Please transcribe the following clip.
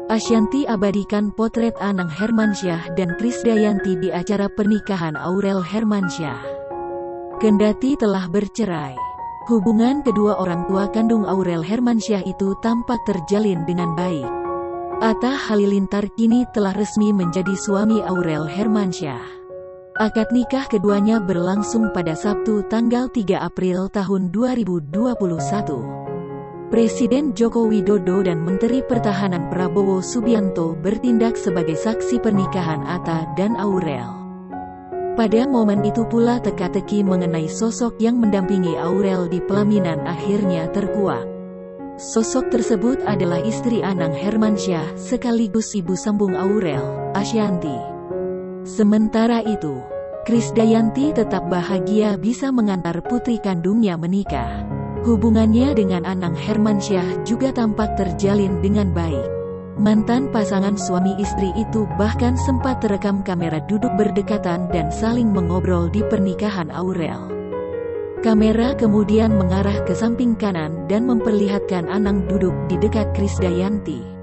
Ashanty abadikan potret Anang Hermansyah dan Krisdayanti di acara pernikahan Aurel Hermansyah. Kendati telah bercerai, hubungan kedua orang tua kandung Aurel Hermansyah itu tampak terjalin dengan baik. Atta Halilintar kini telah resmi menjadi suami Aurel Hermansyah. Akad nikah keduanya berlangsung pada Sabtu tanggal 3 April tahun 2021. Presiden Joko Widodo dan Menteri Pertahanan Prabowo Subianto bertindak sebagai saksi pernikahan Atta dan Aurel. Pada momen itu pula teka-teki mengenai sosok yang mendampingi Aurel di pelaminan akhirnya terkuak. Sosok tersebut adalah istri Anang Hermansyah sekaligus ibu sambung Aurel, Ashanty. Sementara itu, Krisdayanti tetap bahagia bisa mengantar putri kandungnya menikah. Hubungannya dengan Anang Hermansyah juga tampak terjalin dengan baik. Mantan pasangan suami istri itu bahkan sempat terekam kamera duduk berdekatan dan saling mengobrol di pernikahan Aurel. Kamera kemudian mengarah ke samping kanan dan memperlihatkan Anang duduk di dekat Krisdayanti.